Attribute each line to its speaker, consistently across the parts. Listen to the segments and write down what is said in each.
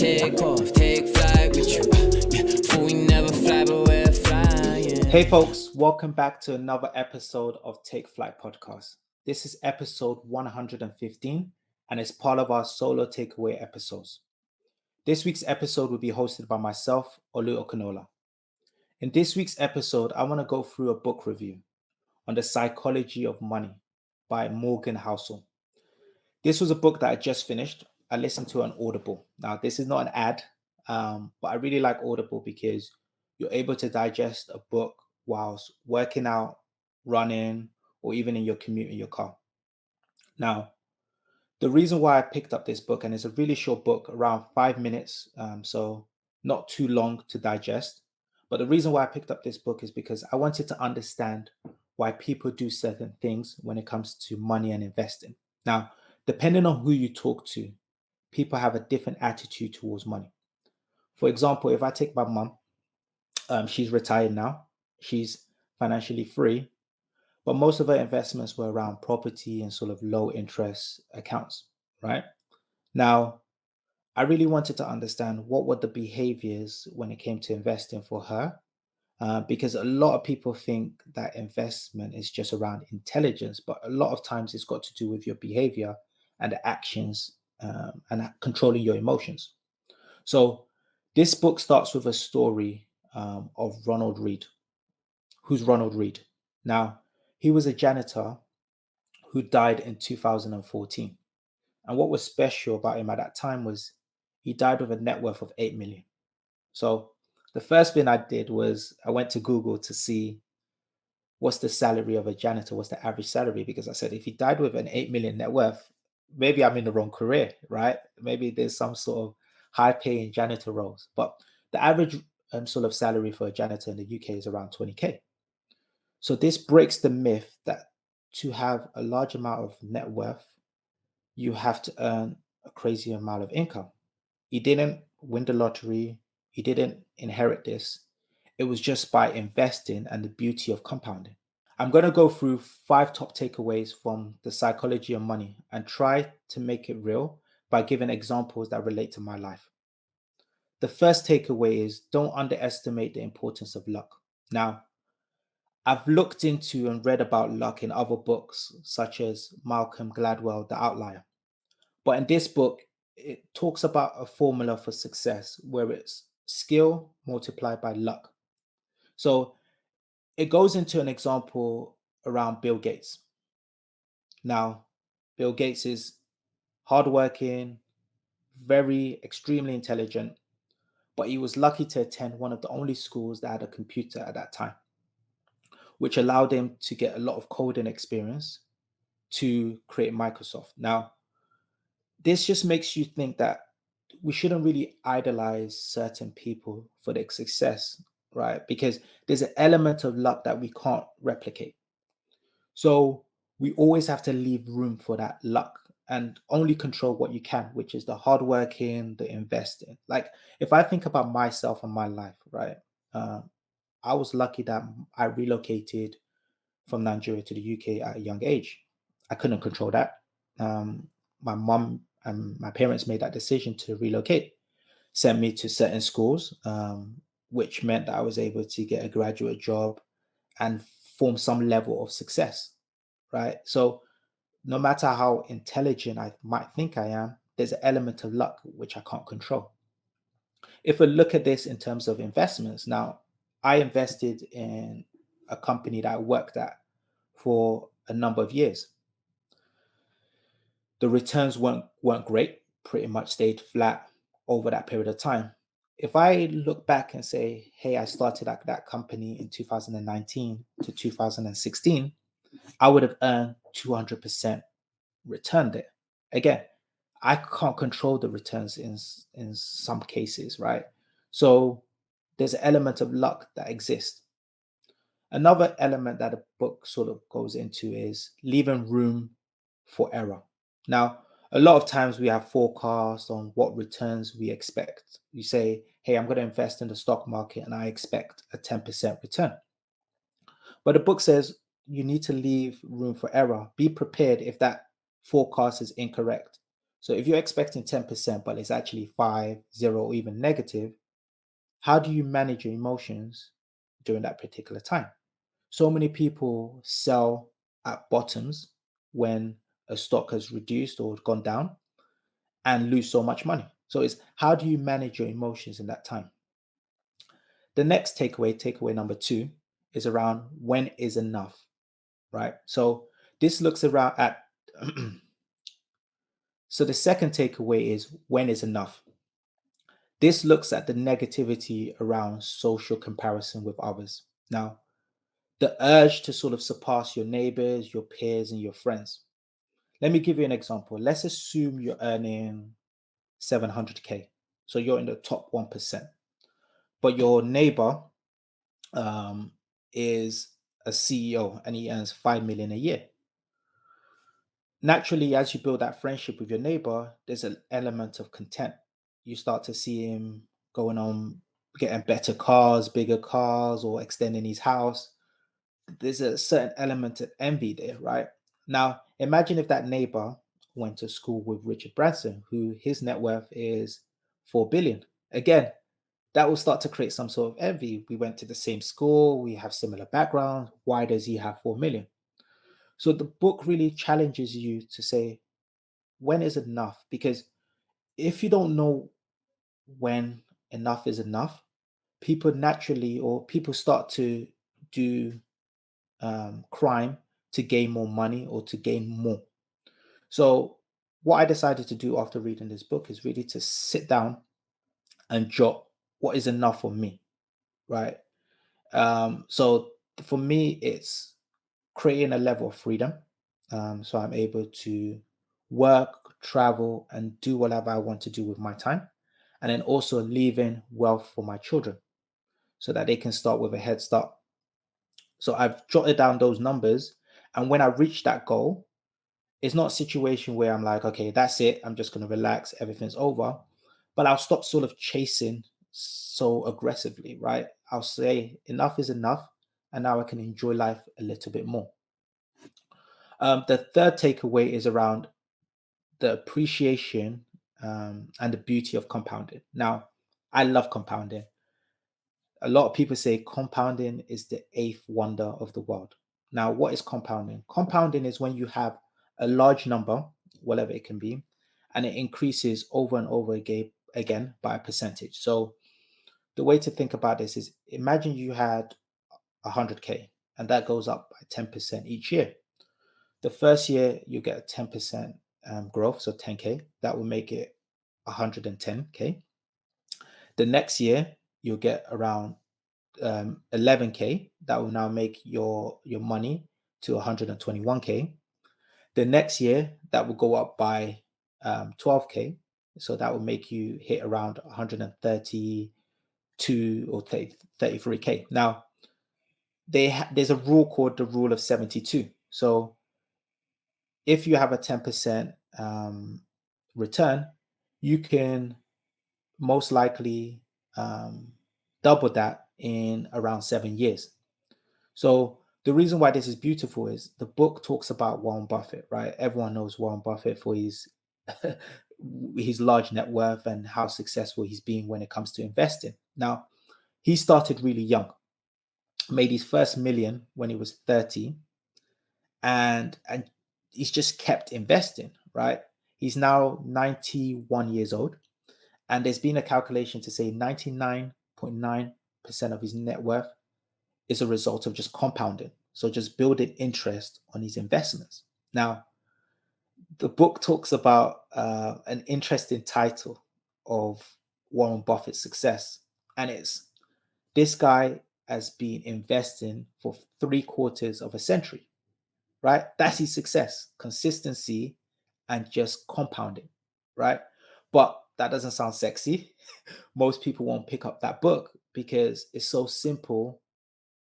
Speaker 1: take off, take flight with you. For we never fly, but we're flying.
Speaker 2: Hey folks, welcome back to another episode of Take Flight Podcast. This is episode 115 and it's part of our solo takeaway episodes. This week's episode will be hosted by myself, ᴠɪᴇᴡs. In this week's episode, I want to go through a book review on the psychology of money by Morgan Housel. This was a book that I just finished. I listened to on Audible. Now, this is not an ad, but I really like Audible because you're able to digest a book whilst working out, running, or even in your commute in your car. Now, the reason why I picked up this book, and it's a really short book, around 5 minutes, so not too long to digest. But the reason why I picked up this book is because I wanted to understand why people do certain things when it comes to money and investing. Now, depending on who you talk to, people have a different attitude towards money. For example, if I take my mum, she's retired now. She's financially free, but most of her investments were around property and sort of low interest accounts, right? Now, I really wanted to understand what were the behaviors when it came to investing for her, because a lot of people think that investment is just around intelligence, but a lot of times it's got to do with your behavior and the actions and controlling your emotions. So this book starts with a story of Ronald Reed. Who's Ronald Reed? Now, he was a janitor who died in 2014. And what was special about him at that time was he died with a net worth of 8 million. So the first thing I did was I went to Google to see what's the salary of a janitor, what's the average salary, because I said, if he died with an 8 million net worth, maybe I'm in the wrong career, right? Maybe there's some sort of high paying janitor roles. But the average sort of salary for a janitor in the UK is around 20K. So this breaks the myth that to have a large amount of net worth, you have to earn a crazy amount of income. He didn't win the lottery. He didn't inherit this. It was just by investing and the beauty of compounding. I'm going to go through 5 top takeaways from the psychology of money and try to make it real by giving examples that relate to my life. The first takeaway is don't underestimate the importance of luck. Now, I've looked into and read about luck in other books, such as Malcolm Gladwell, The Outlier. But in this book, it talks about a formula for success where it's skill multiplied by luck. So it goes into an example around Bill Gates. Now, Bill Gates is hardworking, very extremely intelligent, but he was lucky to attend one of the only schools that had a computer at that time, which allowed him to get a lot of coding experience to create Microsoft. Now, this just makes you think that we shouldn't really idolize certain people for their success, right? Because there's an element of luck that we can't replicate. So we always have to leave room for that luck and only control what you can, which is the hard working, the investing. Like if I think about myself and my life, right? I was lucky that I relocated from Nigeria to the UK at a young age. I couldn't control that. My mom and my parents made that decision to relocate, sent me to certain schools, which meant that I was able to get a graduate job and form some level of success, right? So no matter how intelligent I might think I am, there's an element of luck which I can't control. If we look at this in terms of investments, now I invested in a company that I worked at for a number of years. The returns weren't great, pretty much stayed flat over that period of time. If I look back and say, hey, I started at that company in 2019 to 2016, I would have earned 200% return there. Again, I can't control the returns in some cases, right? So there's an element of luck that exists. Another element that the book sort of goes into is leaving room for error. Now, a lot of times we have forecasts on what returns we expect. You say, hey, I'm going to invest in the stock market and I expect a 10% return. But the book says you need to leave room for error. Be prepared if that forecast is incorrect. So if you're expecting 10%, but it's actually 5, 0, or even negative, how do you manage your emotions during that particular time? So many people sell at bottoms when a stock has reduced or gone down and lose so much money. So it's how do you manage your emotions in that time? The next takeaway number 2, is around when is enough, right? So this looks around at so the second takeaway is when is enough. This looks at the negativity around social comparison with others. Now, the urge to sort of surpass your neighbors, your peers, and your friends. Let me give you an example. Let's assume you're earning 700K. So you're in the top 1%, but your neighbor um, is a CEO and he earns 5 million a year. Naturally, as you build that friendship with your neighbor, there's an element of content. You start to see him going on getting better cars, bigger cars, or extending his house. There's a certain element of envy there, right? Now, imagine if that neighbor went to school with Richard Branson, who his net worth is 4 billion. Again, that will start to create some sort of envy. We went to the same school, we have similar backgrounds. Why does he have 4 million? So the book really challenges you to say, when is enough? Because if you don't know when enough is enough, people naturally or people start to do crime to gain more money or to gain more. So, what I decided to do after reading this book is really to sit down and jot what is enough for me, right? So, for me, it's creating a level of freedom. So, I'm able to work, travel, and do whatever I want to do with my time. And then also leaving wealth for my children so that they can start with a head start. So, I've jotted down those numbers. And when I reach that goal, it's not a situation where I'm like, okay, that's it. I'm just going to relax. Everything's over. But I'll stop sort of chasing so aggressively, right? I'll say enough is enough. And now I can enjoy life a little bit more. The third takeaway is around the appreciation and the beauty of compounding. Now, I love compounding. A lot of people say compounding is the eighth wonder of the world. Now, what is compounding? Compounding is when you have a large number, whatever it can be, and it increases over and over again by a percentage. So, the way to think about this is imagine you had 100K and that goes up by 10% each year. The first year, you get a 10% growth, so 10K. That will make it 110K. The next year, you'll get around 11K. That will now make your money to 121K. The next year, that will go up by 12K. So that will make you hit around 132 or 33K. Now, there's a rule called the rule of 72. So if you have a 10% return, you can most likely double that in around 7 years. So the reason why this is beautiful is the book talks about Warren Buffett, right? Everyone knows Warren Buffett for his his large net worth and how successful he's been when it comes to investing. Now, he started really young, made his first million when he was 30, and he's just kept investing, right? He's now 91 years old, and there's been a calculation to say 99.9% of his net worth is a result of just compounding. So just building interest on his investments. Now, the book talks about an interesting title of Warren Buffett's success, and it's this guy has been investing for 3/4 of a century, right? That's his success, consistency, and just compounding, right? But that doesn't sound sexy. Most people won't pick up that book because it's so simple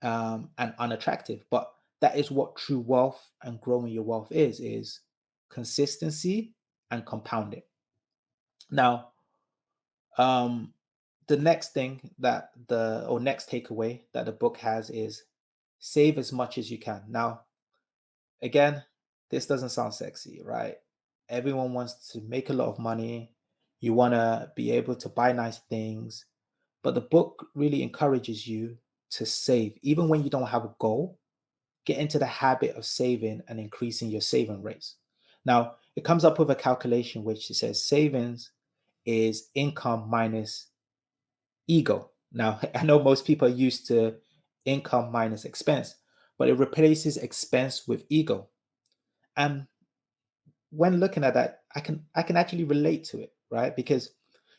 Speaker 2: and unattractive. But that is what true wealth and growing your wealth is consistency and compounding. Now, um, the next thing that next takeaway that the book has is save as much as you can. Now, again, this doesn't sound sexy, right? Everyone wants to make a lot of money. You want to be able to buy nice things. But the book really encourages you to save. Even when you don't have a goal, get into the habit of saving and increasing your saving rates. Now, it comes up with a calculation which it says savings is income minus ego. Now, I know most people are used to income minus expense, but it replaces expense with ego. And when looking at that, I can actually relate to it, right? Because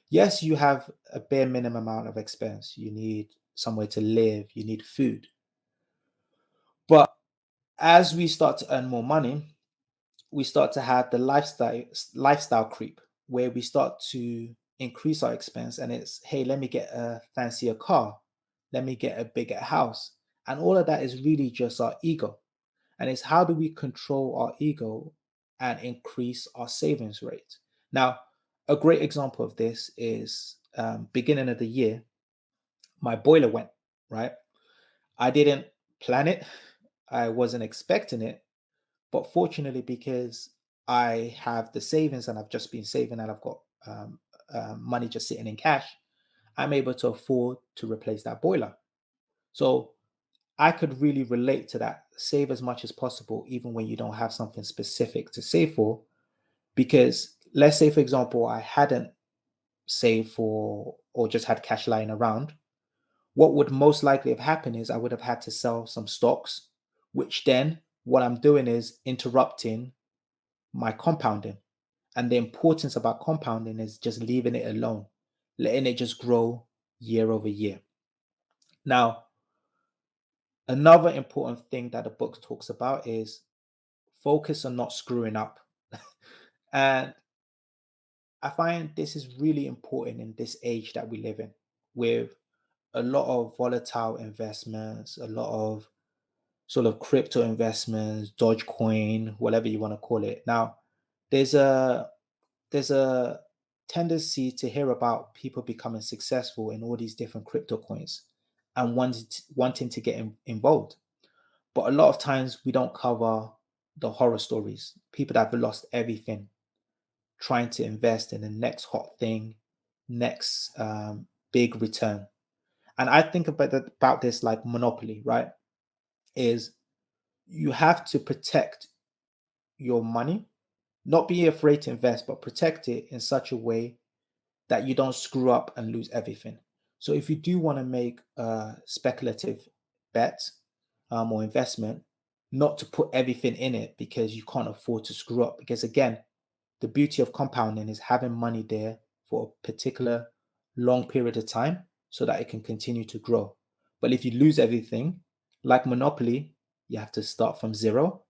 Speaker 2: yes, you have a bare minimum amount of expense. You need somewhere to live, you need food. But as we start to earn more money, we start to have the lifestyle creep where we start to increase our expense, and it's, hey, let me get a fancier car, let me get a bigger house. And all of that is really just our ego. And it's how do we control our ego and increase our savings rate? Now, a great example of this is beginning of the year, my boiler went, right? I didn't plan it. I wasn't expecting it. But fortunately, because I have the savings and I've just been saving and I've got money just sitting in cash, I'm able to afford to replace that boiler. So I could really relate to that. Save as much as possible, even when you don't have something specific to save for. Because let's say, for example, I hadn't saved for or just had cash lying around. What would most likely have happened is I would have had to sell some stocks, which then what I'm doing is interrupting my compounding. And the importance about compounding is just leaving it alone, letting it just grow year over year. Now, another important thing that the book talks about is focus on not screwing up. And I find this is really important in this age that we live in, with a lot of volatile investments, a lot of sort of crypto investments, Dogecoin, whatever you want to call it. Now, there's a there's a tendency to hear about people becoming successful in all these different crypto coins and wanting to get involved. But a lot of times we don't cover the horror stories, people that have lost everything trying to invest in the next hot thing, next big return. And I think about this like Monopoly, right? Is you have to protect your money, not be afraid to invest, but protect it in such a way that you don't screw up and lose everything. So if you do want to make a speculative bet or investment, not to put everything in it because you can't afford to screw up. Because again, the beauty of compounding is having money there for a particular long period of time so that it can continue to grow. But if you lose everything, like Monopoly, you have to start from zero,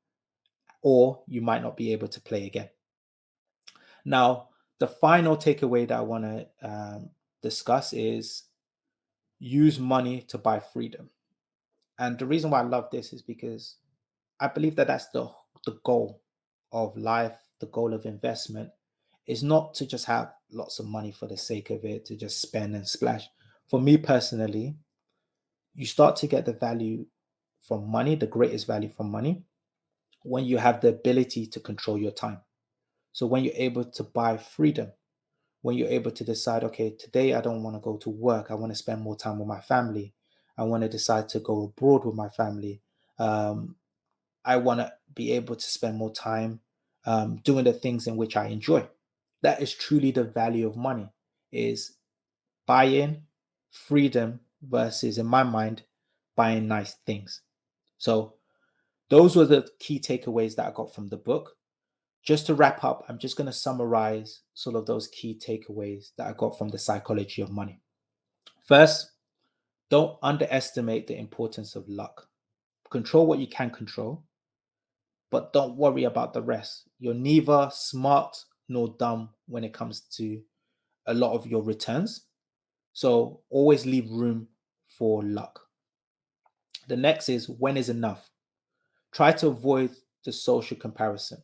Speaker 2: or you might not be able to play again. Now, the final takeaway that I want to discuss is use money to buy freedom. And the reason why I love this is because I believe that that's the goal of life, the goal of investment is not to just have lots of money for the sake of it, to just spend and splash. For me personally, you start to get the value from money, the greatest value from money, when you have the ability to control your time. So when you're able to buy freedom, when you're able to decide, okay, today I don't want to go to work. I want to spend more time with my family. I want to decide to go abroad with my family. I want to be able to spend more time doing the things in which I enjoy. That is truly the value of money, is buying freedom versus, in my mind, buying nice things. So those were the key takeaways that I got from the book. Just to wrap up, I'm just going to summarize sort of those key takeaways that I got from the psychology of money. First, don't underestimate the importance of luck. Control what you can control, but don't worry about the rest. You're neither smart nor dumb when it comes to a lot of your returns. So always leave room for luck. The next is, when is enough? Try to avoid the social comparison,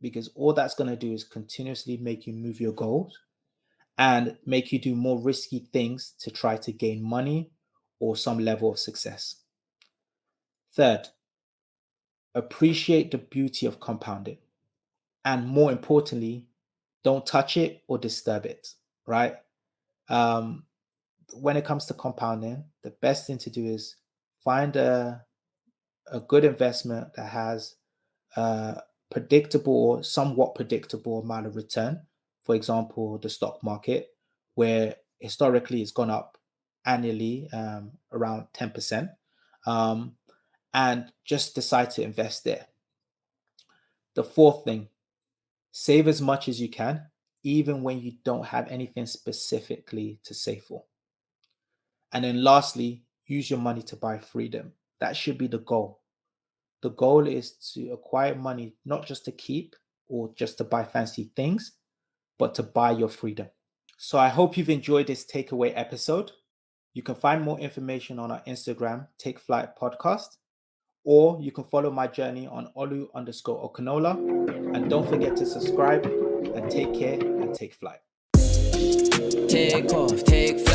Speaker 2: because all that's going to do is continuously make you move your goals and make you do more risky things to try to gain money or some level of success. Third, appreciate the beauty of compounding. And more importantly, don't touch it or disturb it, right? When it comes to compounding, the best thing to do is find a good investment that has a predictable or somewhat predictable amount of return. For example, the stock market, where historically it's gone up annually around 10%, and just decide to invest there. The fourth thing, save as much as you can, even when you don't have anything specifically to save for. And then lastly, use your money to buy freedom. That should be the goal. The goal is to acquire money, not just to keep or just to buy fancy things, but to buy your freedom. So I hope you've enjoyed this takeaway episode. You can find more information on our Instagram, Take Flight Podcast, or you can follow my journey on Olu_Okinola. And don't forget to subscribe, and take care and take flight.
Speaker 1: Take off, take flight.